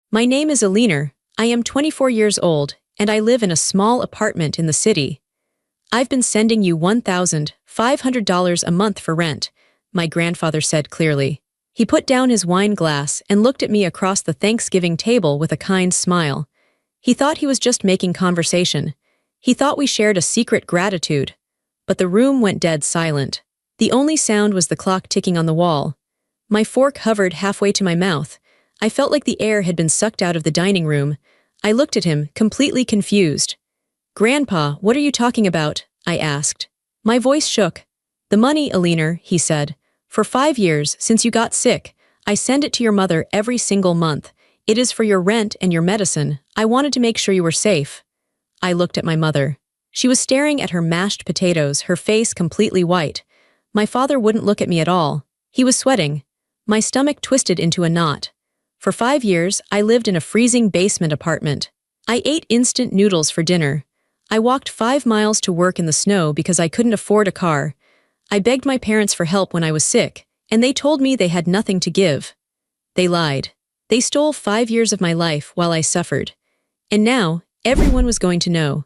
My name is Aliner. I am 24 years old, and I live in a small apartment in the city. I've been sending you $1,500 a month for rent, my grandfather said clearly. He put down his wine glass and looked at me across the Thanksgiving table with a kind smile. He thought he was just making conversation. He thought we shared a secret gratitude. But the room went dead silent. The only sound was the clock ticking on the wall. My fork hovered halfway to my mouth. I felt like the air had been sucked out of the dining room. I looked at him, completely confused. "Grandpa, what are you talking about?" I asked. My voice shook. "The money, Aliner," he said. "For 5 years, since you got sick, I send it to your mother every single month. It is for your rent and your medicine. I wanted to make sure you were safe." I looked at my mother. She was staring at her mashed potatoes, her face completely white. My father wouldn't look at me at all. He was sweating. My stomach twisted into a knot. For 5 years, I lived in a freezing basement apartment. I ate instant noodles for dinner. I walked 5 miles to work in the snow because I couldn't afford a car. I begged my parents for help when I was sick, and they told me they had nothing to give. They lied. They stole 5 years of my life while I suffered. And now, everyone was going to know.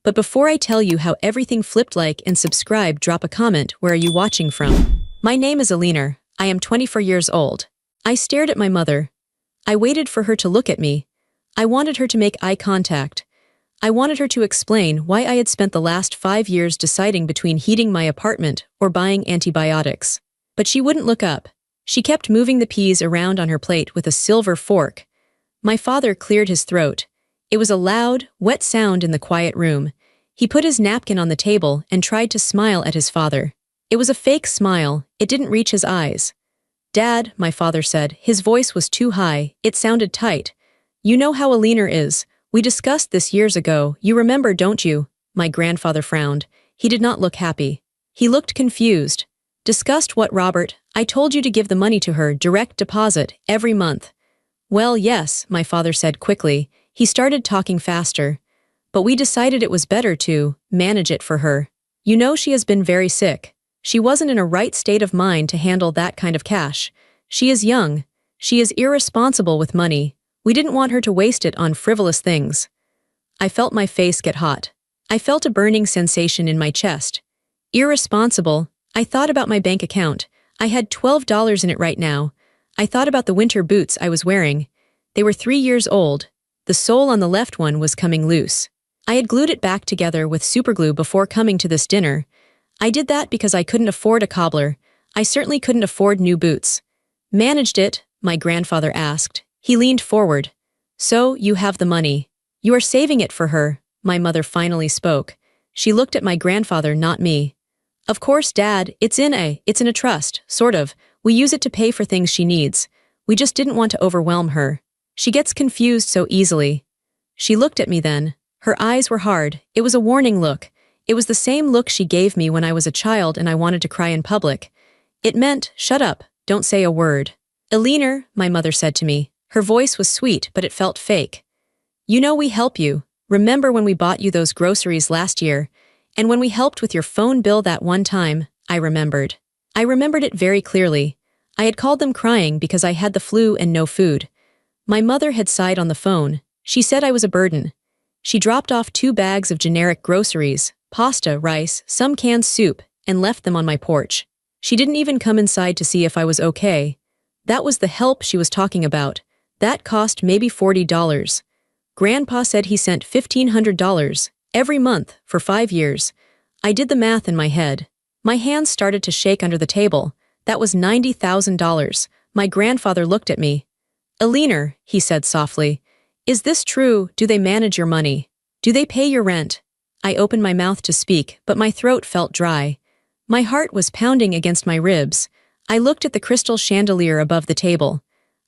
But before I tell you how everything flipped, like and subscribe, drop a comment. Where are you watching from? My name is Aliner. I am 24 years old. I stared at my mother. I waited for her to look at me. I wanted her to make eye contact. I wanted her to explain why I had spent the last 5 years deciding between heating my apartment or buying antibiotics. But she wouldn't look up. She kept moving the peas around on her plate with a silver fork. My father cleared his throat. It was a loud, wet sound in the quiet room. He put his napkin on the table and tried to smile at his father. It was a fake smile. It didn't reach his eyes. "Dad," my father said. His voice was too high. It sounded tight. "You know how Aliner is. We discussed this years ago. You remember, don't you?" My grandfather frowned. He did not look happy. He looked confused. "Discussed what, Robert? I told you to give the money to her, direct deposit, every month." "Well, yes," my father said quickly. He started talking faster. "But we decided it was better to manage it for her. You know, she has been very sick. She wasn't in a right state of mind to handle that kind of cash. She is young. She is irresponsible with money. We didn't want her to waste it on frivolous things." I felt my face get hot. I felt a burning sensation in my chest. Irresponsible. I thought about my bank account. I had $12 in it right now. I thought about the winter boots I was wearing. They were 3 years old. The sole on the left one was coming loose. I had glued it back together with superglue before coming to this dinner. I did that because I couldn't afford a cobbler. I certainly couldn't afford new boots. "Managed it?" my grandfather asked. He leaned forward. "So, you have the money. You are saving it for her," my mother finally spoke. She looked at my grandfather, not me. "Of course, Dad, it's in a trust, sort of. We use it to pay for things she needs. We just didn't want to overwhelm her. She gets confused so easily." She looked at me then. Her eyes were hard. It was a warning look. It was the same look she gave me when I was a child and I wanted to cry in public. It meant, "Shut up, don't say a word." "Aliner," my mother said to me. Her voice was sweet, but it felt fake. "You know we help you. Remember when we bought you those groceries last year? And when we helped with your phone bill that one time?" I remembered. I remembered it very clearly. I had called them crying because I had the flu and no food. My mother had sighed on the phone. She said I was a burden. She dropped off 2 bags of generic groceries, pasta, rice, some canned soup, and left them on my porch. She didn't even come inside to see if I was okay. That was the help she was talking about. That cost maybe $40. Grandpa said he sent $1,500 every month for 5 years. I did the math in my head. My hands started to shake under the table. That was $90,000. My grandfather looked at me. "Aliner," he said softly, "is this true? Do they manage your money? Do they pay your rent?" I opened my mouth to speak, but my throat felt dry. My heart was pounding against my ribs. I looked at the crystal chandelier above the table.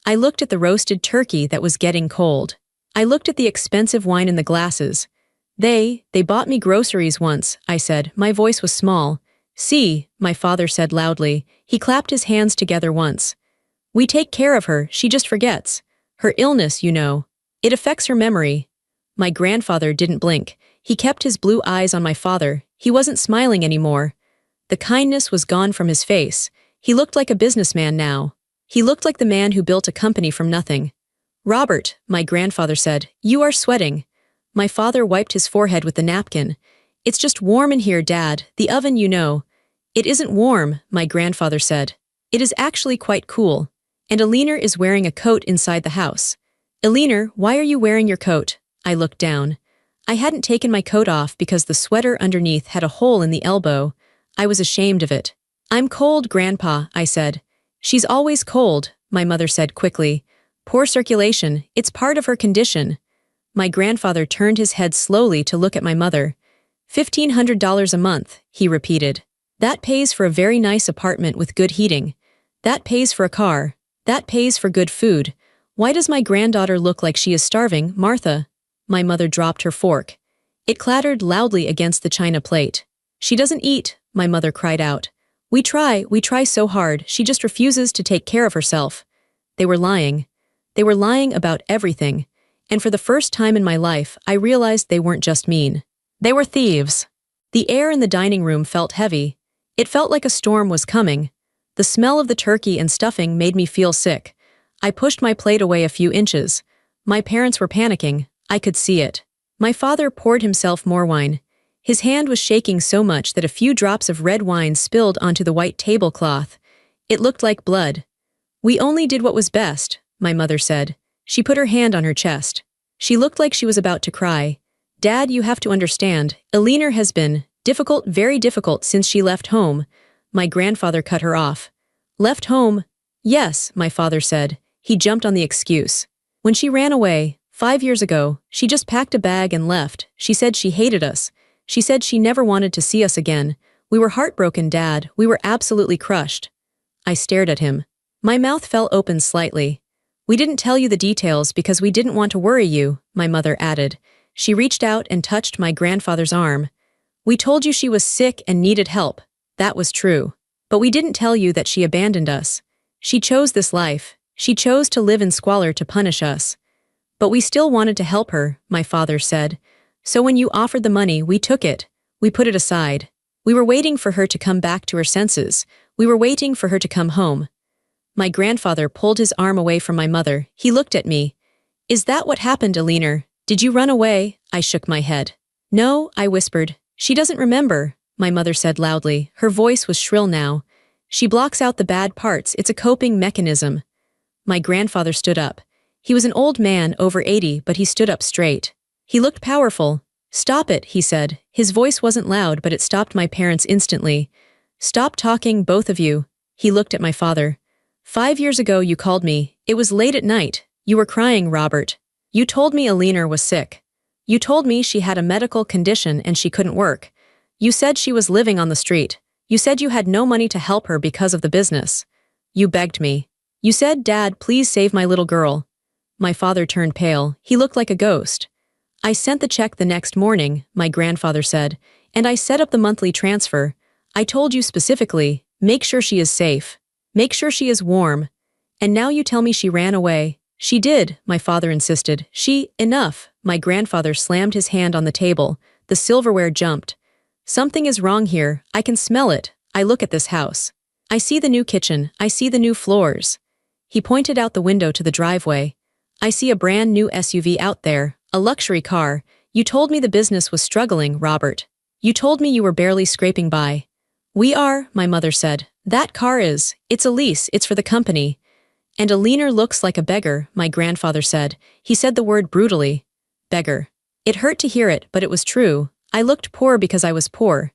I looked at the roasted turkey that was getting cold. I looked at the expensive wine in the glasses. They bought me groceries once," I said. My voice was small. "See," my father said loudly. He clapped his hands together once. "We take care of her, she just forgets. Her illness, you know. It affects her memory." My grandfather didn't blink. He kept his blue eyes on my father. He wasn't smiling anymore. The kindness was gone from his face. He looked like a businessman now. He looked like the man who built a company from nothing. Robert, my grandfather said, you are sweating. My father wiped his forehead with the napkin. It's just warm in here, Dad, the oven, you know. It isn't warm, my grandfather said. It is actually quite cool. And Eleanor is wearing a coat inside the house. Eleanor, why are you wearing your coat? I looked down. I hadn't taken my coat off because the sweater underneath had a hole in the elbow. I was ashamed of it. I'm cold, Grandpa, I said. She's always cold, my mother said quickly. Poor circulation, it's part of her condition. My grandfather turned his head slowly to look at my mother. $1,500 a month, he repeated. That pays for a very nice apartment with good heating. That pays for a car. That pays for good food. Why does my granddaughter look like she is starving, Martha? My mother dropped her fork. It clattered loudly against the china plate. She doesn't eat, my mother cried out. We try so hard, she just refuses to take care of herself. They were lying. They were lying about everything. And for the first time in my life, I realized they weren't just mean. They were thieves. The air in the dining room felt heavy. It felt like a storm was coming. The smell of the turkey and stuffing made me feel sick. I pushed my plate away a few inches. My parents were panicking. I could see it. My father poured himself more wine. His hand was shaking so much that a few drops of red wine spilled onto the white tablecloth. It looked like blood. We only did what was best, my mother said. She put her hand on her chest. She looked like she was about to cry. Dad, you have to understand, Eleanor has been difficult, very difficult since she left home. My grandfather cut her off. Left home? Yes, my father said. He jumped on the excuse. When she ran away, 5 years ago, she just packed a bag and left. She said she hated us. She said she never wanted to see us again. We were heartbroken, Dad. We were absolutely crushed. I stared at him. My mouth fell open slightly. We didn't tell you the details because we didn't want to worry you, my mother added. She reached out and touched my grandfather's arm. We told you she was sick and needed help. That was true. But we didn't tell you that she abandoned us. She chose this life. She chose to live in squalor to punish us. But we still wanted to help her, my father said. So when you offered the money, we took it. We put it aside. We were waiting for her to come back to her senses. We were waiting for her to come home. My grandfather pulled his arm away from my mother. He looked at me. Is that what happened, Eleanor? Did you run away? I shook my head. No, I whispered. She doesn't remember, my mother said loudly. Her voice was shrill now. She blocks out the bad parts. It's a coping mechanism. My grandfather stood up. He was an old man, over 80, but he stood up straight. He looked powerful. Stop it, he said. His voice wasn't loud, but it stopped my parents instantly. Stop talking, both of you. He looked at my father. 5 years ago you called me. It was late at night. You were crying, Robert. You told me Eleanor was sick. You told me she had a medical condition and she couldn't work. You said she was living on the street. You said you had no money to help her because of the business. You begged me. You said, Dad, please save my little girl. My father turned pale. He looked like a ghost. I sent the check the next morning, my grandfather said, and I set up the monthly transfer. I told you specifically, make sure she is safe. Make sure she is warm. And now you tell me she ran away. She did, my father insisted. Enough. My grandfather slammed his hand on the table. The silverware jumped. Something is wrong here. I can smell it. I look at this house. I see the new kitchen. I see the new floors. He pointed out the window to the driveway. I see a brand new SUV out there, a luxury car. You told me the business was struggling, Robert. You told me you were barely scraping by. We are, my mother said. That car is. It's a lease. It's for the company. And Eleanor looks like a beggar, my grandfather said. He said the word brutally. Beggar. It hurt to hear it, but it was true. I looked poor because I was poor.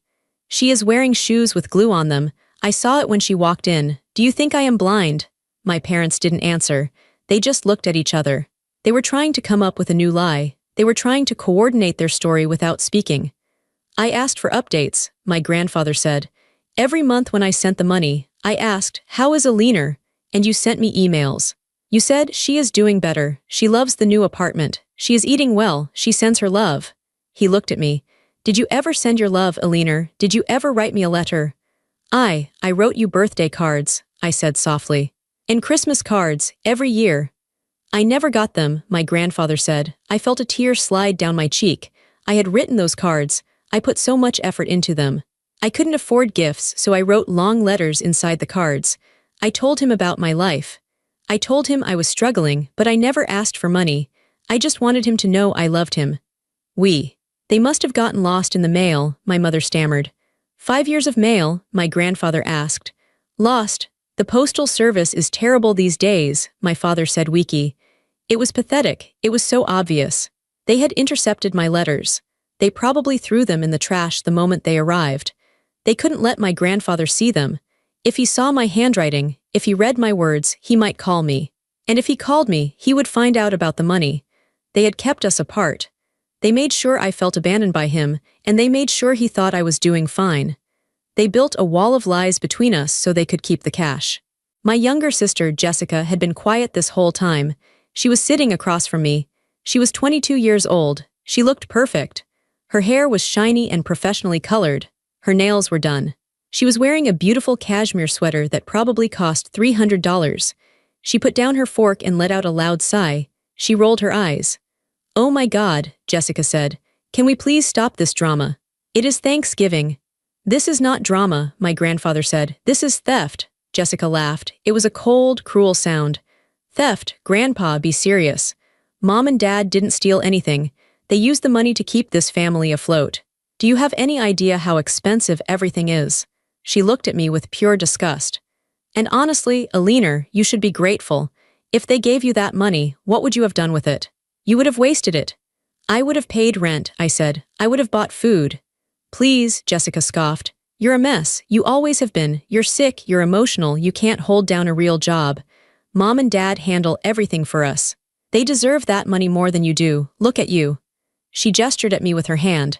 She is wearing shoes with glue on them. I saw it when she walked in. Do you think I am blind? My parents didn't answer. They just looked at each other. They were trying to come up with a new lie. They were trying to coordinate their story without speaking. I asked for updates, my grandfather said. Every month when I sent the money, I asked, how is Eleanor? And you sent me emails. You said, she is doing better. She loves the new apartment. She is eating well. She sends her love. He looked at me. Did you ever send your love, Eleanor? Did you ever write me a letter? I wrote you birthday cards, I said softly. And Christmas cards, every year. I never got them, my grandfather said. I felt a tear slide down my cheek. I had written those cards. I put so much effort into them. I couldn't afford gifts, so I wrote long letters inside the cards. I told him about my life. I told him I was struggling, but I never asked for money. I just wanted him to know I loved him. They must have gotten lost in the mail, my mother stammered. 5 years of mail, my grandfather asked. Lost. The postal service is terrible these days, my father said weakly. It was pathetic, it was so obvious. They had intercepted my letters. They probably threw them in the trash the moment they arrived. They couldn't let my grandfather see them. If he saw my handwriting, if he read my words, he might call me. And if he called me, he would find out about the money. They had kept us apart. They made sure I felt abandoned by him, and they made sure he thought I was doing fine. They built a wall of lies between us so they could keep the cash. My younger sister, Jessica, had been quiet this whole time. She was sitting across from me. She was 22 years old. She looked perfect. Her hair was shiny and professionally colored. Her nails were done. She was wearing a beautiful cashmere sweater that probably cost $300. She put down her fork and let out a loud sigh. She rolled her eyes. "Oh my God," Jessica said. "Can we please stop this drama? It is Thanksgiving." "This is not drama," my grandfather said. "This is theft." Jessica laughed. It was a cold, cruel sound. "Theft, Grandpa, be serious. Mom and Dad didn't steal anything. They used the money to keep this family afloat. Do you have any idea how expensive everything is?" She looked at me with pure disgust. "And honestly, Alina, you should be grateful. If they gave you that money, what would you have done with it? You would have wasted it." "I would have paid rent," I said. "I would have bought food." "Please," Jessica scoffed. "You're a mess. You always have been. You're sick, you're emotional, you can't hold down a real job. Mom and Dad handle everything for us. They deserve that money more than you do. Look at you." She gestured at me with her hand.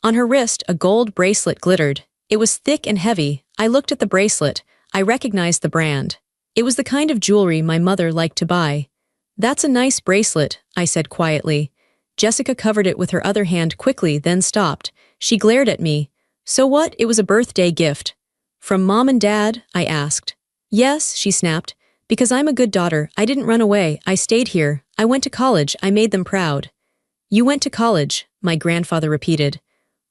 On her wrist, a gold bracelet glittered. It was thick and heavy. I looked at the bracelet. I recognized the brand. It was the kind of jewelry my mother liked to buy. "That's a nice bracelet," I said quietly. Jessica covered it with her other hand quickly, then stopped. She glared at me. "So what? It was a birthday gift." "From Mom and Dad?" I asked. "Yes," she snapped. "Because I'm a good daughter. I didn't run away. I stayed here. I went to college. I made them proud." "You went to college," my grandfather repeated.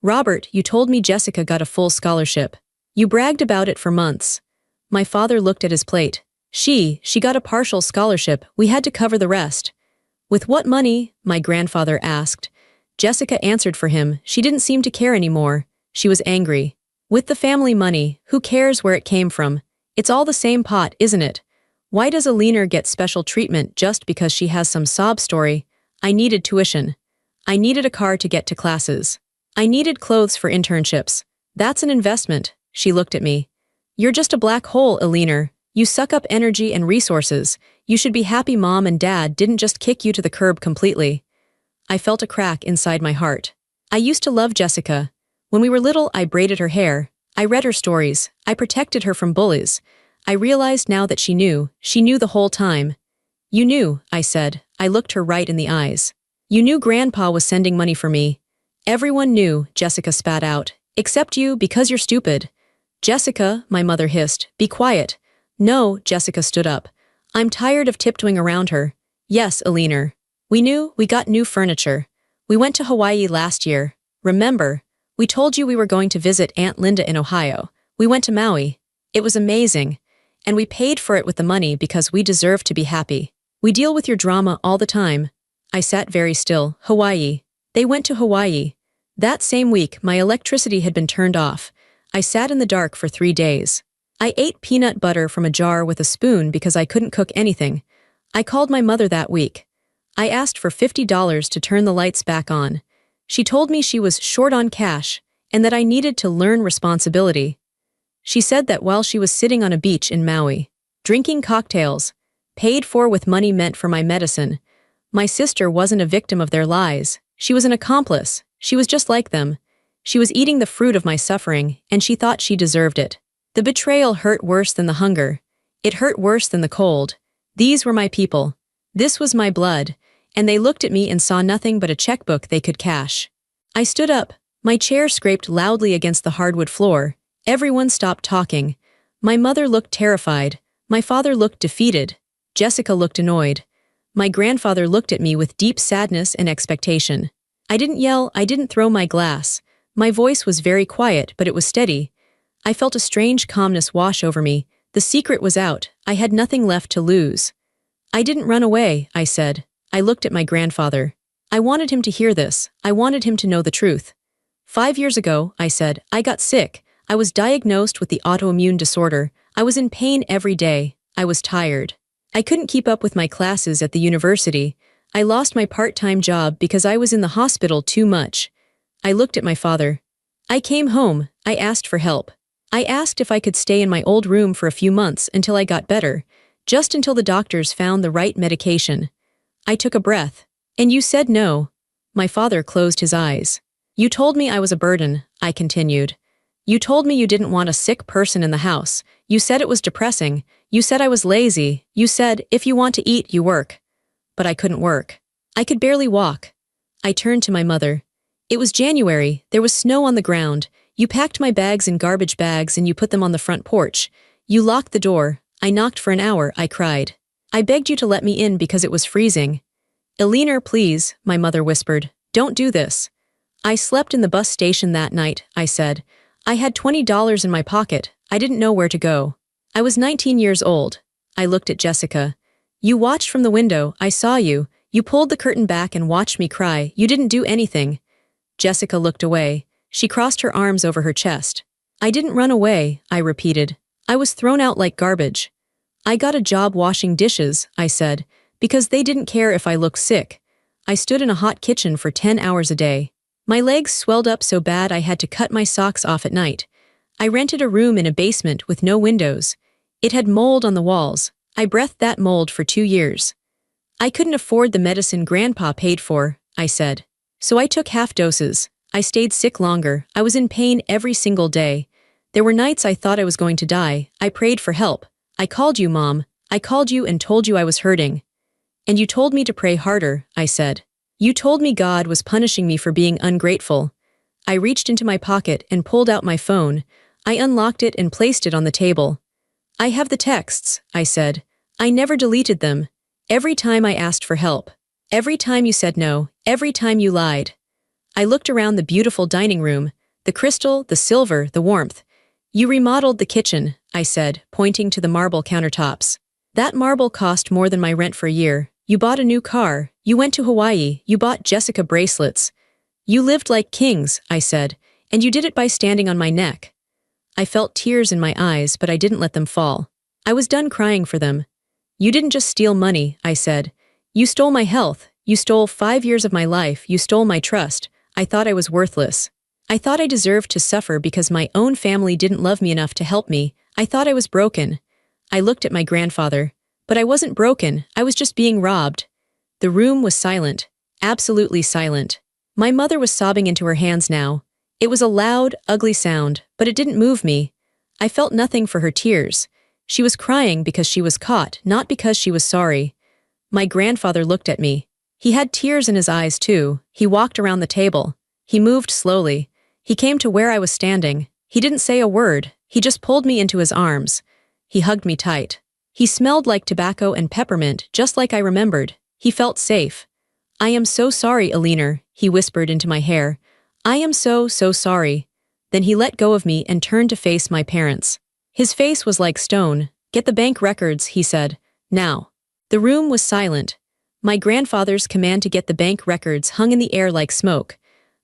"Robert, you told me Jessica got a full scholarship. You bragged about it for months." My father looked at his plate. She got a partial scholarship. We had to cover the rest." "With what money?" my grandfather asked. Jessica answered for him. She didn't seem to care anymore. She was angry. "With the family money. Who cares where it came from? It's all the same pot, isn't it? Why does Alina get special treatment just because she has some sob story? I needed tuition. I needed a car to get to classes. I needed clothes for internships. That's an investment." She looked at me. "You're just a black hole, Alina. You suck up energy and resources. You should be happy Mom and Dad didn't just kick you to the curb completely." I felt a crack inside my heart. I used to love Jessica. When we were little, I braided her hair. I read her stories. I protected her from bullies. I realized now that she knew the whole time. "You knew," I said. I looked her right in the eyes. "You knew Grandpa was sending money for me." "Everyone knew," Jessica spat out. "Except you, because you're stupid." "Jessica," my mother hissed, "be quiet." "No," Jessica stood up. "I'm tired of tiptoeing around her." "Yes, Alina. We knew, we got new furniture. We went to Hawaii last year. Remember? We told you we were going to visit Aunt Linda in Ohio. We went to Maui. It was amazing. And we paid for it with the money because we deserve to be happy. We deal with your drama all the time." I sat very still. "Hawaii. They went to Hawaii. That same week, my electricity had been turned off. I sat in the dark for 3 days. I ate peanut butter from a jar with a spoon because I couldn't cook anything. I called my mother that week. I asked for $50 to turn the lights back on. She told me she was short on cash and that I needed to learn responsibility. She said that while she was sitting on a beach in Maui, drinking cocktails, paid for with money meant for my medicine, my sister wasn't a victim of their lies. She was an accomplice. She was just like them. She was eating the fruit of my suffering, and she thought she deserved it. The betrayal hurt worse than the hunger. It hurt worse than the cold. These were my people. This was my blood, and they looked at me and saw nothing but a checkbook they could cash. I stood up. My chair scraped loudly against the hardwood floor. Everyone stopped talking. My mother looked terrified. My father looked defeated. Jessica looked annoyed. My grandfather looked at me with deep sadness and expectation. I didn't yell, I didn't throw my glass. My voice was very quiet, but it was steady. I felt a strange calmness wash over me. The secret was out. I had nothing left to lose. I didn't run away, I said. I looked at my grandfather. I wanted him to hear this. I wanted him to know the truth. 5 years ago, I said, I got sick. I was diagnosed with the autoimmune disorder. I was in pain every day. I was tired. I couldn't keep up with my classes at the university. I lost my part-time job because I was in the hospital too much. I looked at my father. I came home. I asked for help. I asked if I could stay in my old room for a few months until I got better, just until the doctors found the right medication. I took a breath. And you said no. My father closed his eyes. You told me I was a burden, I continued. You told me you didn't want a sick person in the house. You said it was depressing. You said I was lazy. You said, if you want to eat, you work. But I couldn't work. I could barely walk. I turned to my mother. It was January. There was snow on the ground. You packed my bags in garbage bags and you put them on the front porch. You locked the door. I knocked for an hour, I cried. I begged you to let me in because it was freezing. Eleanor, please, my mother whispered. Don't do this. I slept in the bus station that night, I said. I had $20 in my pocket. I didn't know where to go. I was 19 years old. I looked at Jessica. You watched from the window. I saw you. You pulled the curtain back and watched me cry. You didn't do anything. Jessica looked away. She crossed her arms over her chest. I didn't run away, I repeated. I was thrown out like garbage. I got a job washing dishes, I said, because they didn't care if I looked sick. I stood in a hot kitchen for 10 hours a day. My legs swelled up so bad I had to cut my socks off at night. I rented a room in a basement with no windows. It had mold on the walls. I breathed that mold for 2 years. I couldn't afford the medicine Grandpa paid for, I said. So I took half doses. I stayed sick longer. I was in pain every single day. There were nights I thought I was going to die. I prayed for help. I called you, Mom. I called you and told you I was hurting. And you told me to pray harder, I said. You told me God was punishing me for being ungrateful. I reached into my pocket and pulled out my phone. I unlocked it and placed it on the table. I have the texts, I said. I never deleted them. Every time I asked for help. Every time you said no. Every time you lied. I looked around the beautiful dining room, the crystal, the silver, the warmth. You remodeled the kitchen, I said, pointing to the marble countertops. That marble cost more than my rent for a year. You bought a new car. You went to Hawaii. You bought Jessica bracelets. You lived like kings, I said, and you did it by standing on my neck. I felt tears in my eyes, but I didn't let them fall. I was done crying for them. You didn't just steal money, I said. You stole my health. You stole 5 years of my life. You stole my trust. I thought I was worthless. I thought I deserved to suffer because my own family didn't love me enough to help me. I thought I was broken. I looked at my grandfather. But I wasn't broken. I was just being robbed. The room was silent. Absolutely silent. My mother was sobbing into her hands now. It was a loud, ugly sound, but it didn't move me. I felt nothing for her tears. She was crying because she was caught, not because she was sorry. My grandfather looked at me. He had tears in his eyes too. He walked around the table. He moved slowly. He came to where I was standing. He didn't say a word. He just pulled me into his arms. He hugged me tight. He smelled like tobacco and peppermint, just like I remembered. He felt safe. I am so sorry, Eleanor, he whispered into my hair. I am so sorry. Then he let go of me and turned to face my parents. His face was like stone. Get the bank records, he said. Now. The room was silent. My grandfather's command to get the bank records hung in the air like smoke.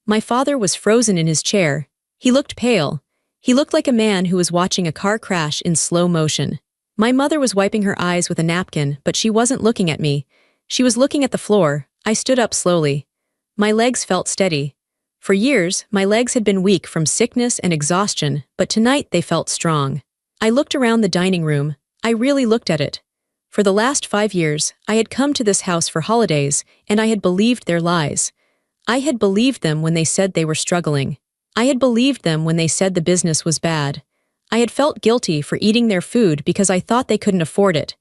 My father was frozen in his chair. He looked pale. He looked like a man who was watching a car crash in slow motion. My mother was wiping her eyes with a napkin, but she wasn't looking at me. She was looking at the floor. I stood up slowly. My legs felt steady. For years, my legs had been weak from sickness and exhaustion, but tonight they felt strong. I looked around the dining room. I really looked at it. For the last 5 years, I had come to this house for holidays, and I had believed their lies. I had believed them when they said they were struggling. I had believed them when they said the business was bad. I had felt guilty for eating their food because I thought they couldn't afford it.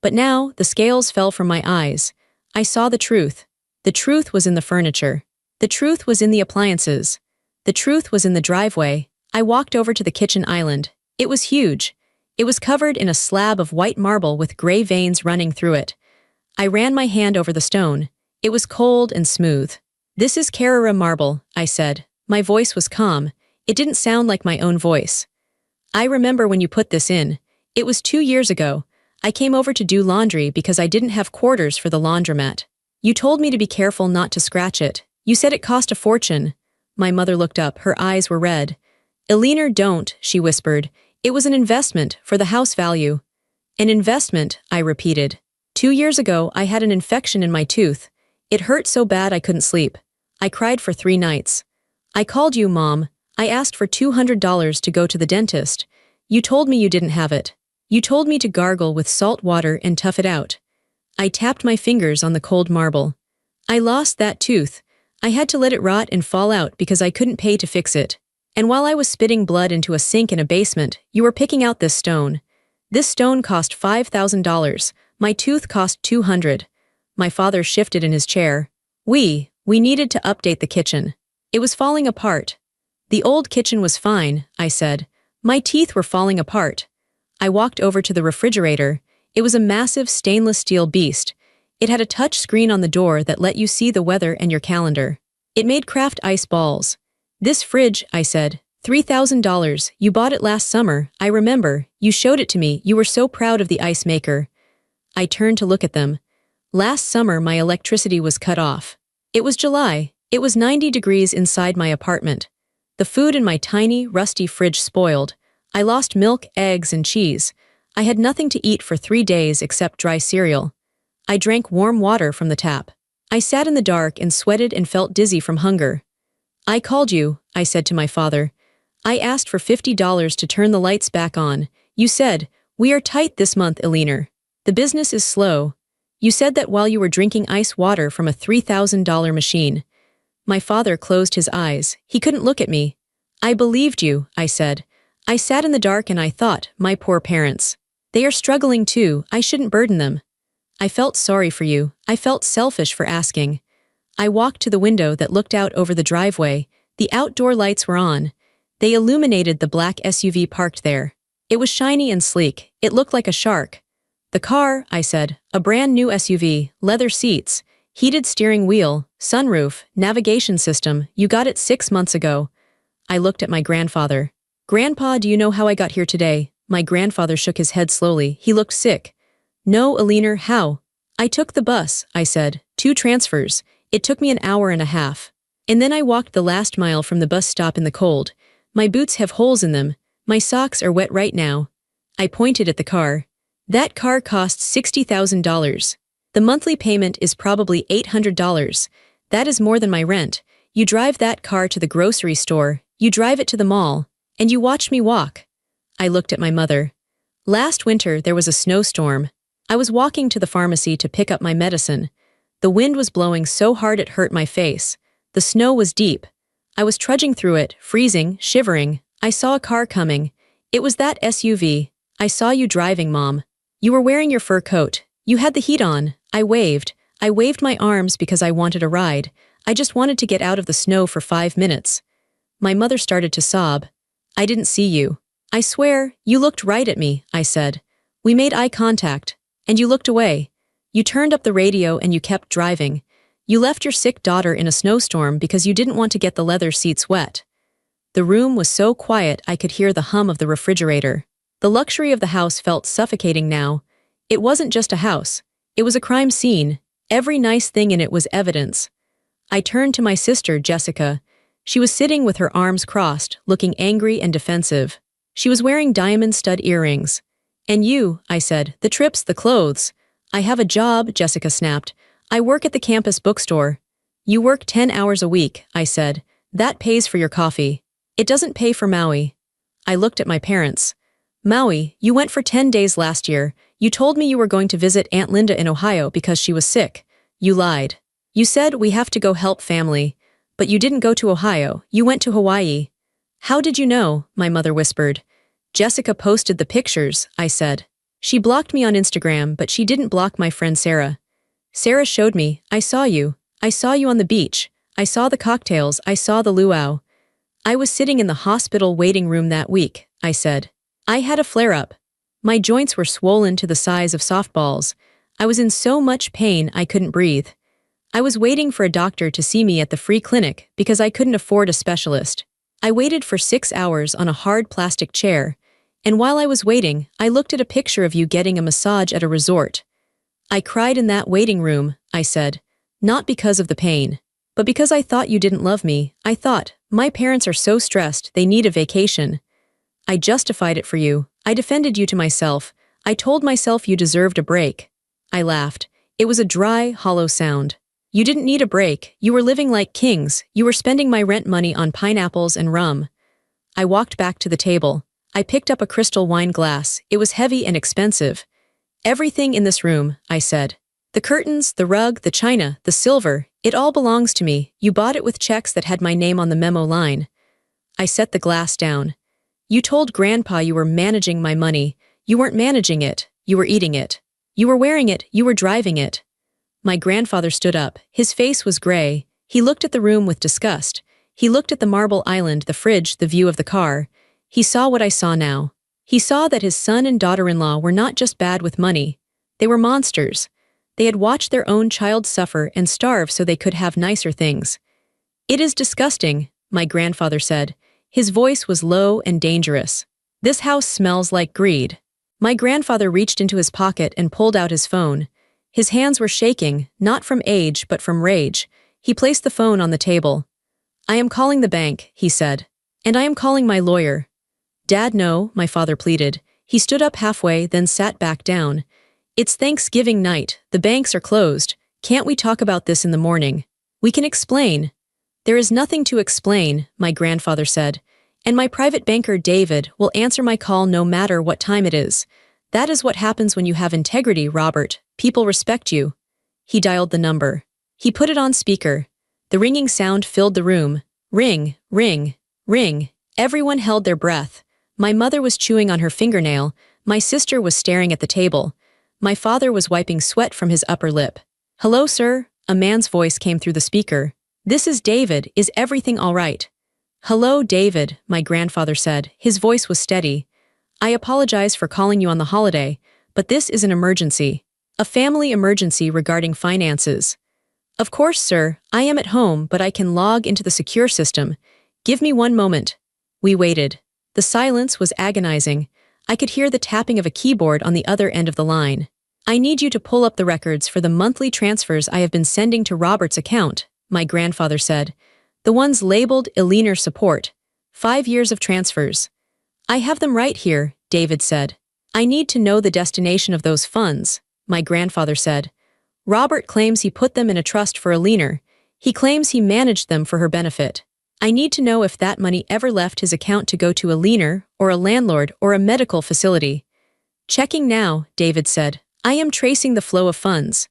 But now, the scales fell from my eyes. I saw the truth. The truth was in the furniture. The truth was in the appliances. The truth was in the driveway. I walked over to the kitchen island. It was huge. It was covered in a slab of white marble with gray veins running through it. I ran my hand over the stone. It was cold and smooth. This is Carrara marble, I said. My voice was calm. It didn't sound like my own voice. I remember when you put this in. It was 2 years ago. I came over to do laundry because I didn't have quarters for the laundromat. You told me to be careful not to scratch it. You said it cost a fortune. My mother looked up, her eyes were red. Eleanor, don't, she whispered. It was an investment for the house value. An investment, I repeated. 2 years ago, I had an infection in my tooth. It hurt so bad I couldn't sleep. I cried for 3 nights. I called you, Mom. I asked for $200 to go to the dentist. You told me you didn't have it. You told me to gargle with salt water and tough it out. I tapped my fingers on the cold marble. I lost that tooth. I had to let it rot and fall out because I couldn't pay to fix it. And while I was spitting blood into a sink in a basement, you were picking out this stone. This stone cost $5,000. My tooth cost $200. My father shifted in his chair. We needed to update the kitchen. It was falling apart. The old kitchen was fine, I said. My teeth were falling apart. I walked over to the refrigerator. It was a massive stainless steel beast. It had a touch screen on the door that let you see the weather and your calendar. It made Kraft ice balls. This fridge, I said. $3,000. You bought it last summer, I remember. You showed it to me. You were so proud of the ice maker. I turned to look at them. Last summer my electricity was cut off. It was July. It was 90 degrees inside my apartment. The food in my tiny, rusty fridge spoiled. I lost milk, eggs, and cheese. I had nothing to eat for 3 days except dry cereal. I drank warm water from the tap. I sat in the dark and sweated and felt dizzy from hunger. I called you, I said to my father. I asked for $50 to turn the lights back on. You said, we are tight this month, Eleanor. The business is slow. You said that while you were drinking ice water from a $3,000 machine. My father closed his eyes. He couldn't look at me. I believed you, I said. I sat in the dark and I thought, my poor parents. They are struggling too, I shouldn't burden them. I felt sorry for you. I felt selfish for asking. I walked to the window that looked out over the driveway. The outdoor lights were on. They illuminated the black SUV parked there. It was shiny and sleek. It looked like a shark. The car, I said, a brand new SUV, leather seats, heated steering wheel, sunroof, navigation system. You got it 6 months ago. I looked at my grandfather. Grandpa, do you know how I got here today? My grandfather shook his head slowly. He looked sick. No, Eleanor, how? I took the bus, I said. 2 transfers. It took me an hour and a half. And then I walked the last mile from the bus stop in the cold. My boots have holes in them. My socks are wet right now. I pointed at the car. That car costs $60,000. The monthly payment is probably $800. That is more than my rent. You drive that car to the grocery store, you drive it to the mall, and you watch me walk. I looked at my mother. Last winter there was a snowstorm. I was walking to the pharmacy to pick up my medicine. The wind was blowing so hard it hurt my face. The snow was deep. I was trudging through it, freezing, shivering. I saw a car coming. It was that SUV. I saw you driving, Mom. You were wearing your fur coat. You had the heat on. I waved. I waved my arms because I wanted a ride. I just wanted to get out of the snow for 5 minutes. My mother started to sob. I didn't see you. I swear, you looked right at me, I said. We made eye contact. And you looked away. You turned up the radio and you kept driving. You left your sick daughter in a snowstorm because you didn't want to get the leather seats wet. The room was so quiet I could hear the hum of the refrigerator. The luxury of the house felt suffocating now. It wasn't just a house. It was a crime scene. Every nice thing in it was evidence. I turned to my sister, Jessica. She was sitting with her arms crossed, looking angry and defensive. She was wearing diamond stud earrings. And you, I said, the trips, the clothes. I have a job, Jessica snapped. I work at the campus bookstore. You work 10 hours a week, I said. That pays for your coffee. It doesn't pay for Maui. I looked at my parents. Maui, you went for 10 days last year. You told me you were going to visit Aunt Linda in Ohio because she was sick. You lied. You said we have to go help family. But you didn't go to Ohio. You went to Hawaii. How did you know? My mother whispered. Jessica posted the pictures, I said. She blocked me on Instagram, but she didn't block my friend Sarah. Sarah showed me. I saw you. I saw you on the beach. I saw the cocktails. I saw the luau. I was sitting in the hospital waiting room that week, I said. I had a flare-up. My joints were swollen to the size of softballs. I was in so much pain I couldn't breathe. I was waiting for a doctor to see me at the free clinic because I couldn't afford a specialist. I waited for 6 hours on a hard plastic chair. And while I was waiting, I looked at a picture of you getting a massage at a resort. I cried in that waiting room, I said. Not because of the pain, but because I thought you didn't love me. I thought, my parents are so stressed, they need a vacation. I justified it for you. I defended you to myself. I told myself you deserved a break. I laughed. It was a dry, hollow sound. You didn't need a break. You were living like kings. You were spending my rent money on pineapples and rum. I walked back to the table. I picked up a crystal wine glass. It was heavy and expensive. Everything in this room, I said. The curtains, the rug, the china, the silver, it all belongs to me. You bought it with checks that had my name on the memo line. I set the glass down. You told Grandpa you were managing my money. You weren't managing it. You were eating it. You were wearing it. You were driving it. My grandfather stood up. His face was gray. He looked at the room with disgust. He looked at the marble island, the fridge, the view of the car. He saw what I saw now. He saw that his son and daughter-in-law were not just bad with money. They were monsters. They had watched their own child suffer and starve so they could have nicer things. It is disgusting, my grandfather said. His voice was low and dangerous. This house smells like greed. My grandfather reached into his pocket and pulled out his phone. His hands were shaking, not from age but from rage. He placed the phone on the table. I am calling the bank, he said. And I am calling my lawyer. Dad, no, my father pleaded. He stood up halfway, then sat back down. It's Thanksgiving night. The banks are closed. Can't we talk about this in the morning? We can explain. There is nothing to explain, my grandfather said. And my private banker, David, will answer my call no matter what time it is. That is what happens when you have integrity, Robert. People respect you. He dialed the number. He put it on speaker. The ringing sound filled the room. Ring, ring, ring. Everyone held their breath. My mother was chewing on her fingernail. My sister was staring at the table. My father was wiping sweat from his upper lip. Hello, sir? A man's voice came through the speaker. This is David. Is everything all right? Hello, David, my grandfather said. His voice was steady. I apologize for calling you on the holiday, but this is an emergency. A family emergency regarding finances. Of course, sir. I am at home, but I can log into the secure system. Give me one moment. We waited. The silence was agonizing. I could hear the tapping of a keyboard on the other end of the line. I need you to pull up the records for the monthly transfers I have been sending to Robert's account, my grandfather said. The ones labeled Eleanor Support. 5 years of transfers. I have them right here, David said. I need to know the destination of those funds, my grandfather said. Robert claims he put them in a trust for Eleanor. He claims he managed them for her benefit. I need to know if that money ever left his account to go to Eleanor, or a landlord, or a medical facility. Checking now, David said. I am tracing the flow of funds.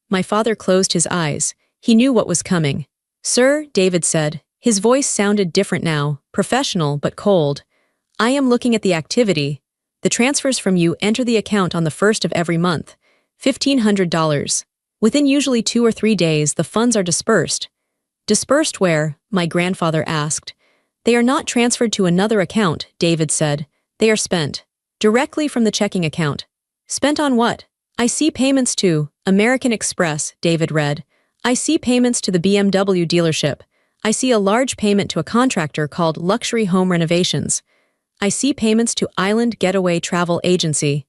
My father closed his eyes. He knew what was coming. Sir, David said. His voice sounded different now, professional but cold. I am looking at the activity. The transfers from you enter the account on the 1st of every month. $1,500. Within usually 2 or 3 days, the funds are dispersed. Dispersed where? My grandfather asked. They are not transferred to another account, David said. They are spent. Directly from the checking account. Spent on what? I see payments to American Express, David read. I see payments to the BMW dealership. I see a large payment to a contractor called Luxury Home Renovations. I see payments to Island Getaway Travel Agency.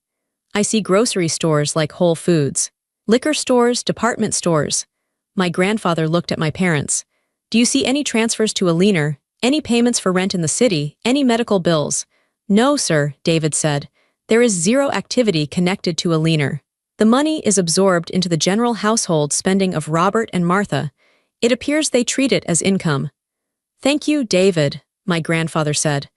I see grocery stores like Whole Foods. Liquor stores, department stores. My grandfather looked at my parents. Do you see any transfers to Eleanor? Any payments for rent in the city? Any medical bills? No, sir, David said. There is zero activity connected to Eleanor. The money is absorbed into the general household spending of Robert and Martha. It appears they treat it as income. Thank you, David, my grandfather said.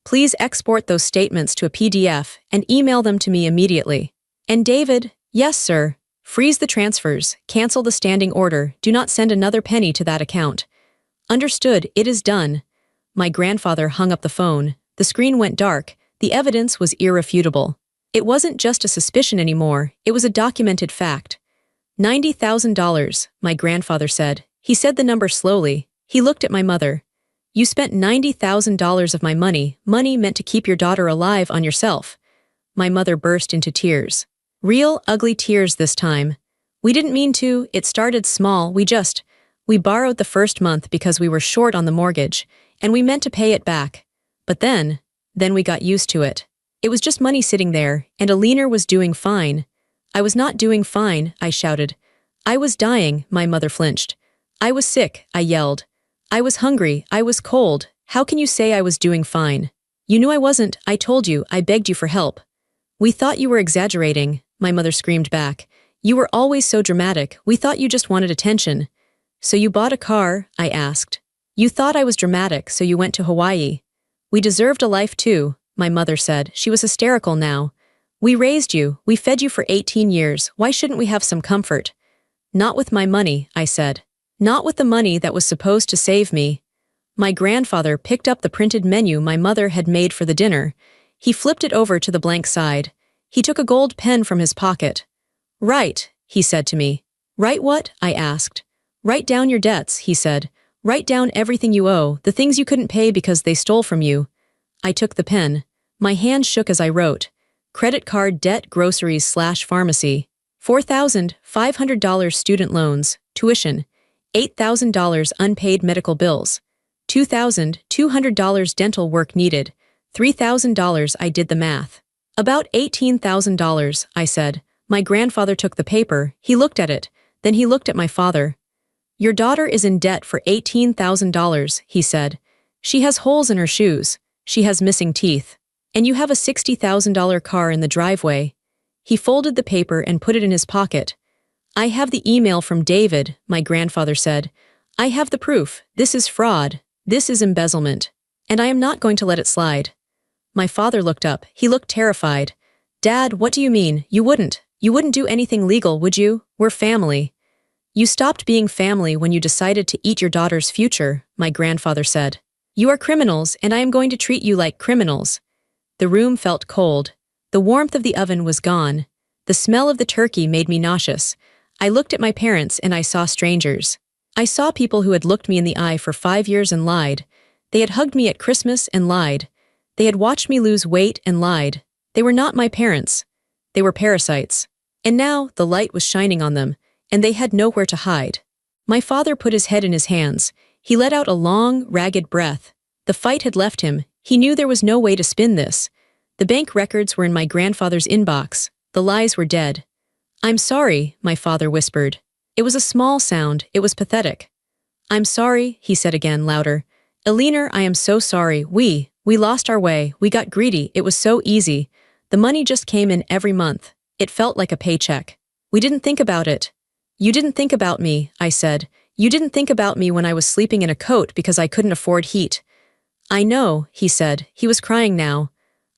Please export those statements to a PDF and email them to me immediately. And David, yes, sir. Freeze the transfers, cancel the standing order, do not send another penny to that account. Understood, it is done. My grandfather hung up the phone. The screen went dark. The evidence was irrefutable. It wasn't just a suspicion anymore, it was a documented fact. $90,000, my grandfather said. He said the number slowly. He looked at my mother. You spent $90,000 of my money meant to keep your daughter alive on yourself. My mother burst into tears. Real, ugly tears this time. We didn't mean to, it started small, we borrowed the first month because we were short on the mortgage, and we meant to pay it back. But then we got used to it. It was just money sitting there, and Alina was doing fine. I was not doing fine, I shouted. I was dying, my mother flinched. I was sick, I yelled. I was hungry, I was cold. How can you say I was doing fine? You knew I wasn't, I told you, I begged you for help. We thought you were exaggerating, my mother screamed back. You were always so dramatic, we thought you just wanted attention. So you bought a car? I asked. You thought I was dramatic, so you went to Hawaii. We deserved a life too, my mother said. She was hysterical now. We raised you, we fed you for 18 years, why shouldn't we have some comfort? Not with my money, I said. Not with the money that was supposed to save me. My grandfather picked up the printed menu my mother had made for the dinner. He flipped it over to the blank side. He took a gold pen from his pocket. Write, he said to me. Write what? I asked. Write down your debts, he said. Write down everything you owe, the things you couldn't pay because they stole from you. I took the pen. My hand shook as I wrote. Credit card debt, groceries/pharmacy. $4,500 student loans, tuition. $8,000 unpaid medical bills. $2,200 dental work needed. $3,000 I did the math. About $18,000, I said. My grandfather took the paper, he looked at it, then he looked at my father. Your daughter is in debt for $18,000, he said. She has holes in her shoes. She has missing teeth. And you have a $60,000 car in the driveway. He folded the paper and put it in his pocket. I have the email from David, my grandfather said. I have the proof. This is fraud. This is embezzlement. And I am not going to let it slide. My father looked up. He looked terrified. Dad, what do you mean? You wouldn't do anything legal, would you? We're family. You stopped being family when you decided to eat your daughter's future, my grandfather said. You are criminals, and I am going to treat you like criminals. The room felt cold. The warmth of the oven was gone. The smell of the turkey made me nauseous. I looked at my parents and I saw strangers. I saw people who had looked me in the eye for 5 years and lied. They had hugged me at Christmas and lied. They had watched me lose weight and lied. They were not my parents. They were parasites. And now the light was shining on them, and they had nowhere to hide. My father put his head in his hands. He let out a long, ragged breath. The fight had left him. He knew there was no way to spin this. The bank records were in my grandfather's inbox. The lies were dead. I'm sorry, my father whispered. It was a small sound. It was pathetic. I'm sorry, he said again, louder. Alina, I am so sorry. We lost our way. We got greedy. It was so easy. The money just came in every month. It felt like a paycheck. We didn't think about it. You didn't think about me, I said. You didn't think about me when I was sleeping in a coat because I couldn't afford heat. I know, he said. He was crying now.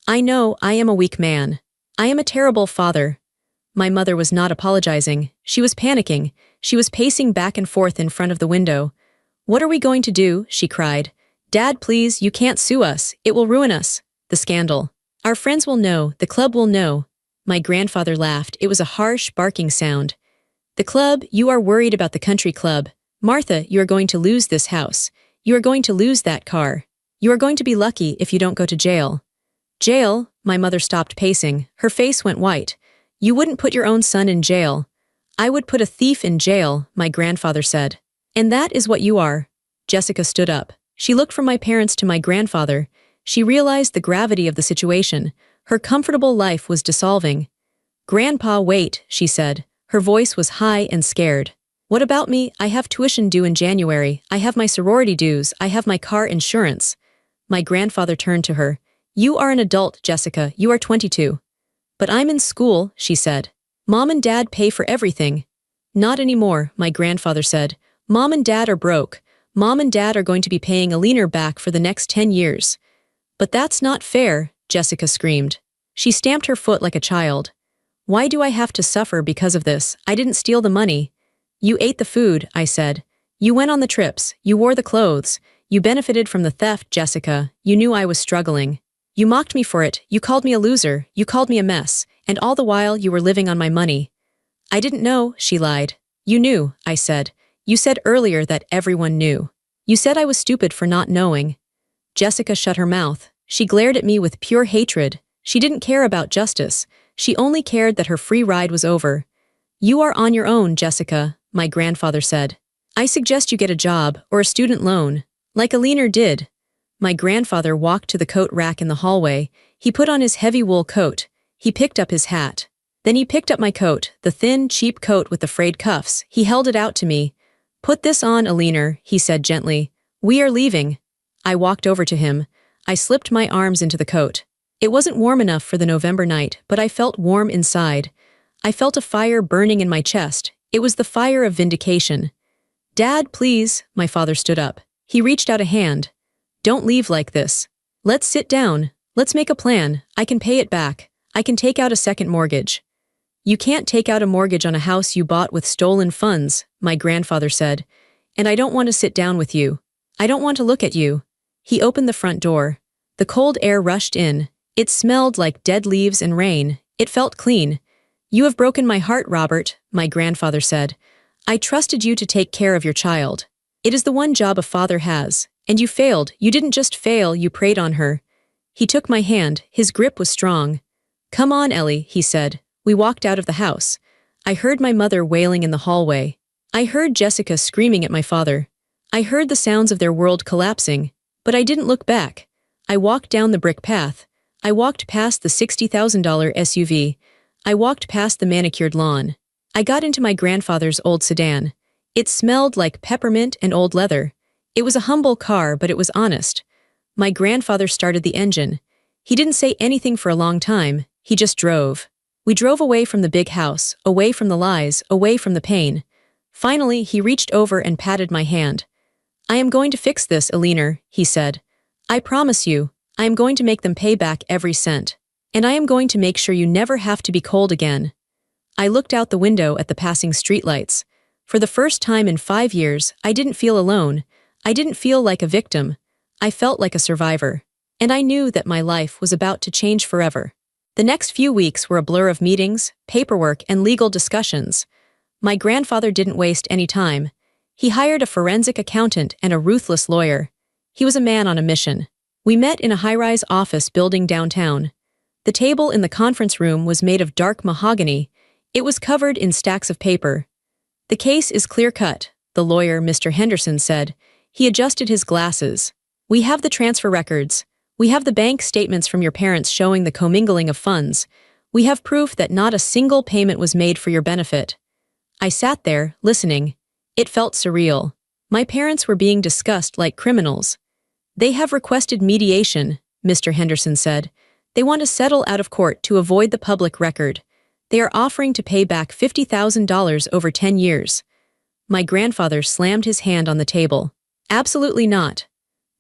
I know, I am a weak man. I am a terrible father. My mother was not apologizing. She was panicking. She was pacing back and forth in front of the window. What are we going to do? She cried. Dad, please, you can't sue us. It will ruin us. The scandal. Our friends will know. The club will know. My grandfather laughed. It was a harsh, barking sound. The club, you are worried about the country club. Martha, you are going to lose this house. You are going to lose that car. You are going to be lucky if you don't go to jail. Jail? My mother stopped pacing. Her face went white. You wouldn't put your own son in jail. I would put a thief in jail, my grandfather said. And that is what you are. Jessica stood up. She looked from my parents to my grandfather. She realized the gravity of the situation. Her comfortable life was dissolving. Grandpa, wait, she said. Her voice was high and scared. What about me? I have tuition due in January. I have my sorority dues. I have my car insurance. My grandfather turned to her. You are an adult, Jessica. You are 22. But I'm in school, she said. Mom and Dad pay for everything. Not anymore, my grandfather said. Mom and Dad are broke. Mom and Dad are going to be paying Alina back for the next 10 years. But that's not fair, Jessica screamed. She stamped her foot like a child. Why do I have to suffer because of this? I didn't steal the money. You ate the food, I said. You went on the trips. You wore the clothes. You benefited from the theft, Jessica. You knew I was struggling. You mocked me for it. You called me a loser. You called me a mess. And all the while you were living on my money. I didn't know, she lied. You knew, I said. You said earlier that everyone knew. You said I was stupid for not knowing. Jessica shut her mouth. She glared at me with pure hatred. She didn't care about justice. She only cared that her free ride was over. You are on your own, Jessica, my grandfather said. I suggest you get a job or a student loan, like Alina did. My grandfather walked to the coat rack in the hallway. He put on his heavy wool coat. He picked up his hat. Then he picked up my coat, the thin, cheap coat with the frayed cuffs. He held it out to me. "Put this on, Aliner," he said gently. "We are leaving." I walked over to him. I slipped my arms into the coat. It wasn't warm enough for the November night, but I felt warm inside. I felt a fire burning in my chest. It was the fire of vindication. "Dad, please," my father stood up. He reached out a hand. "Don't leave like this. Let's sit down. Let's make a plan. I can pay it back. I can take out a second mortgage." "You can't take out a mortgage on a house you bought with stolen funds," my grandfather said. "And I don't want to sit down with you. I don't want to look at you." He opened the front door. The cold air rushed in. It smelled like dead leaves and rain. It felt clean. "You have broken my heart, Robert," my grandfather said. "I trusted you to take care of your child. It is the one job a father has. And you failed. You didn't just fail, you preyed on her." He took my hand. His grip was strong. "Come on, Ellie," he said. We walked out of the house. I heard my mother wailing in the hallway. I heard Jessica screaming at my father. I heard the sounds of their world collapsing. But I didn't look back. I walked down the brick path. I walked past the $60,000 SUV. I walked past the manicured lawn. I got into my grandfather's old sedan. It smelled like peppermint and old leather. It was a humble car, but it was honest. My grandfather started the engine. He didn't say anything for a long time. He just drove. We drove away from the big house, away from the lies, away from the pain. Finally, he reached over and patted my hand. "I am going to fix this, Aliner," he said. "I promise you, I am going to make them pay back every cent. And I am going to make sure you never have to be cold again." I looked out the window at the passing streetlights. For the first time in 5 years, I didn't feel alone. I didn't feel like a victim. I felt like a survivor. And I knew that my life was about to change forever. The next few weeks were a blur of meetings, paperwork, and legal discussions. My grandfather didn't waste any time. He hired a forensic accountant and a ruthless lawyer. He was a man on a mission. We met in a high-rise office building downtown. The table in the conference room was made of dark mahogany. It was covered in stacks of paper. "The case is clear-cut," the lawyer, Mr. Henderson, said. He adjusted his glasses. "We have the transfer records. We have the bank statements from your parents showing the commingling of funds. We have proof that not a single payment was made for your benefit." I sat there, listening. It felt surreal. My parents were being discussed like criminals. "They have requested mediation," Mr. Henderson said. "They want to settle out of court to avoid the public record. They are offering to pay back $50,000 over 10 years. My grandfather slammed his hand on the table. "Absolutely not."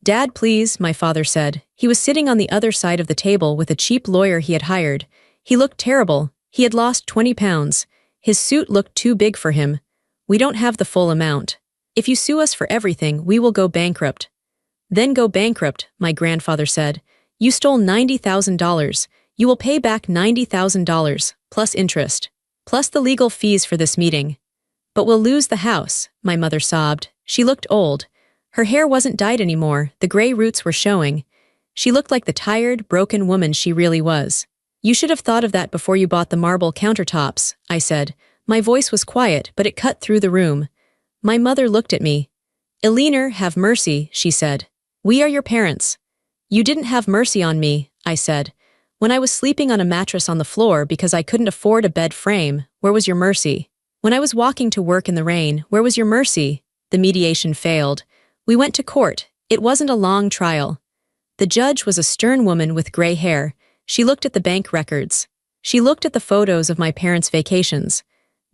"Dad, please," my father said. He was sitting on the other side of the table with a cheap lawyer he had hired. He looked terrible. He had lost 20 pounds. His suit looked too big for him. "We don't have the full amount. If you sue us for everything, we will go bankrupt." "Then go bankrupt," my grandfather said. "You stole $90,000. You will pay back $90,000, plus interest, plus the legal fees for this meeting." "But we'll lose the house," my mother sobbed. She looked old. Her hair wasn't dyed anymore, the gray roots were showing. She looked like the tired, broken woman she really was. "You should have thought of that before you bought the marble countertops," I said. My voice was quiet, but it cut through the room. My mother looked at me. "Aliner, have mercy," she said. "We are your parents." "You didn't have mercy on me," I said. "When I was sleeping on a mattress on the floor because I couldn't afford a bed frame, where was your mercy? When I was walking to work in the rain, where was your mercy?" The mediation failed. We went to court. It wasn't a long trial. The judge was a stern woman with gray hair. She looked at the bank records. She looked at the photos of my parents' vacations.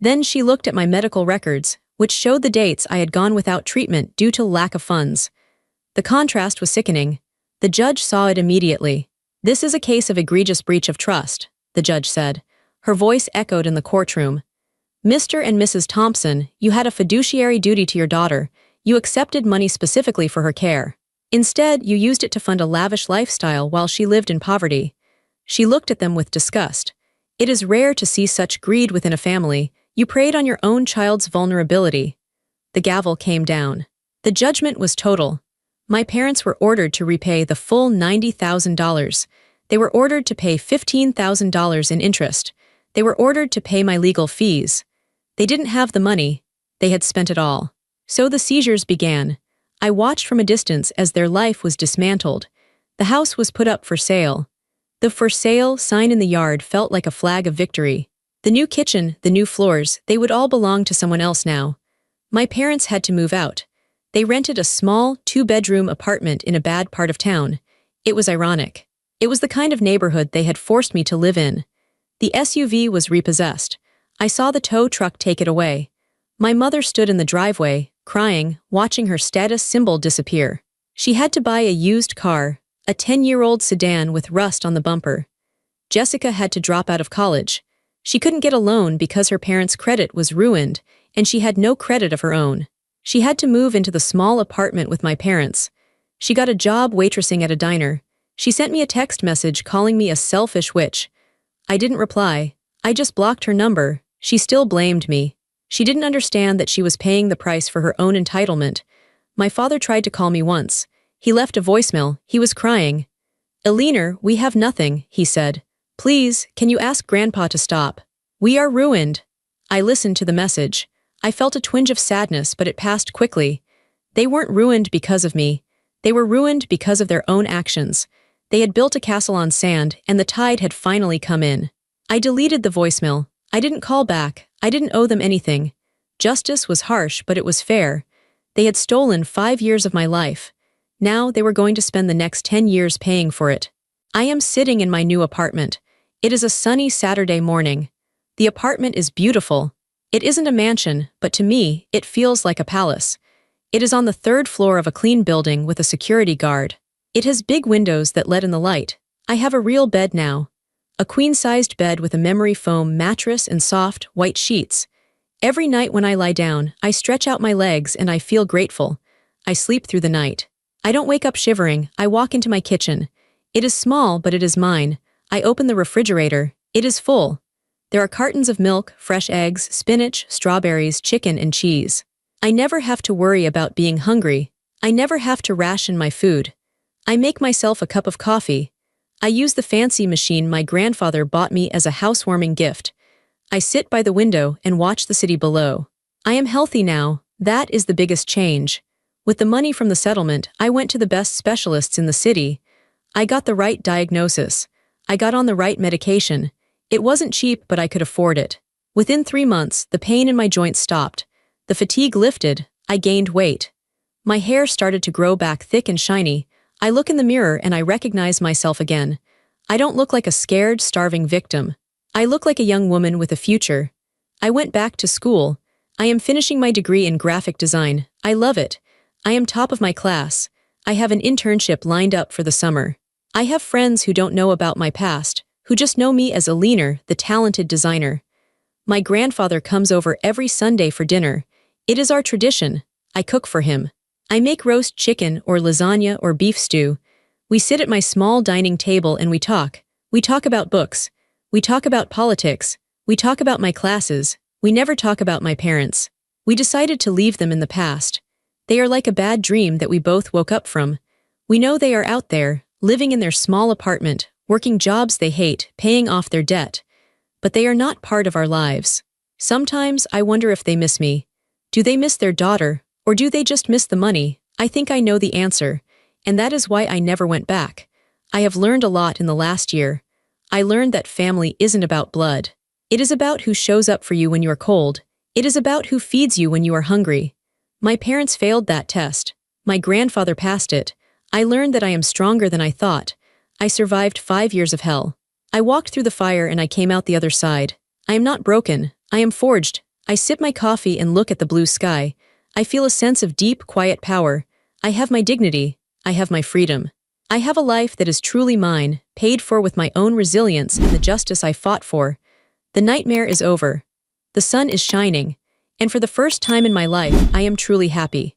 Then she looked at my medical records, which showed the dates I had gone without treatment due to lack of funds. The contrast was sickening. The judge saw it immediately. "This is a case of egregious breach of trust," the judge said. Her voice echoed in the courtroom. "Mr. and Mrs. Thompson, you had a fiduciary duty to your daughter. You accepted money specifically for her care. Instead, you used it to fund a lavish lifestyle while she lived in poverty." She looked at them with disgust. "It is rare to see such greed within a family. You preyed on your own child's vulnerability." The gavel came down. The judgment was total. My parents were ordered to repay the full $90,000. They were ordered to pay $15,000 in interest. They were ordered to pay my legal fees. They didn't have the money. They had spent it all. So the seizures began. I watched from a distance as their life was dismantled. The house was put up for sale. The "for sale" sign in the yard felt like a flag of victory. The new kitchen, the new floors, they would all belong to someone else now. My parents had to move out. They rented a small, two-bedroom apartment in a bad part of town. It was ironic. It was the kind of neighborhood they had forced me to live in. The SUV was repossessed. I saw the tow truck take it away. My mother stood in the driveway, crying, watching her status symbol disappear. She had to buy a used car, a 10-year-old sedan with rust on the bumper. Jessica had to drop out of college. She couldn't get a loan because her parents' credit was ruined, and she had no credit of her own. She had to move into the small apartment with my parents. She got a job waitressing at a diner. She sent me a text message calling me a selfish witch. I didn't reply. I just blocked her number. She still blamed me. She didn't understand that she was paying the price for her own entitlement. My father tried to call me once. He left a voicemail. He was crying. "Eleanor, we have nothing," he said. "Please, can you ask Grandpa to stop? We are ruined." I listened to the message. I felt a twinge of sadness, but it passed quickly. They weren't ruined because of me. They were ruined because of their own actions. They had built a castle on sand, and the tide had finally come in. I deleted the voicemail. I didn't call back. I didn't owe them anything. Justice was harsh, but it was fair. They had stolen 5 years of my life. Now they were going to spend the next 10 years paying for it. I am sitting in my new apartment. It is a sunny Saturday morning. The apartment is beautiful. It isn't a mansion, but to me, it feels like a palace. It is on the 3rd floor of a clean building with a security guard. It has big windows that let in the light. I have a real bed now. A queen-sized bed with a memory foam mattress and soft, white sheets. Every night when I lie down, I stretch out my legs and I feel grateful. I sleep through the night. I don't wake up shivering. I walk into my kitchen. It is small, but it is mine. I open the refrigerator. It is full. There are cartons of milk, fresh eggs, spinach, strawberries, chicken, and cheese. I never have to worry about being hungry. I never have to ration my food. I make myself a cup of coffee. I use the fancy machine my grandfather bought me as a housewarming gift. I sit by the window and watch the city below. I am healthy now. That is the biggest change. With the money from the settlement, I went to the best specialists in the city. I got the right diagnosis. I got on the right medication. It wasn't cheap, but I could afford it. Within 3 months, the pain in my joints stopped. The fatigue lifted. I gained weight. My hair started to grow back thick and shiny. I look in the mirror and I recognize myself again. I don't look like a scared, starving victim. I look like a young woman with a future. I went back to school. I am finishing my degree in graphic design. I love it. I am top of my class. I have an internship lined up for the summer. I have friends who don't know about my past, who just know me as Eleanor, the talented designer. My grandfather comes over every Sunday for dinner. It is our tradition. I cook for him. I make roast chicken or lasagna or beef stew. We sit at my small dining table and we talk. We talk about books. We talk about politics. We talk about my classes. We never talk about my parents. We decided to leave them in the past. They are like a bad dream that we both woke up from. We know they are out there, living in their small apartment, working jobs they hate, paying off their debt. But they are not part of our lives. Sometimes I wonder if they miss me. Do they miss their daughter, or do they just miss the money? I think I know the answer, and that is why I never went back. I have learned a lot in the last year. I learned that family isn't about blood. It is about who shows up for you when you are cold. It is about who feeds you when you are hungry. My parents failed that test. My grandfather passed it. I learned that I am stronger than I thought. I survived 5 years of hell. I walked through the fire and I came out the other side. I am not broken. I am forged. I sip my coffee and look at the blue sky. I feel a sense of deep, quiet power. I have my dignity. I have my freedom. I have a life that is truly mine, paid for with my own resilience and the justice I fought for. The nightmare is over. The sun is shining. And for the first time in my life, I am truly happy.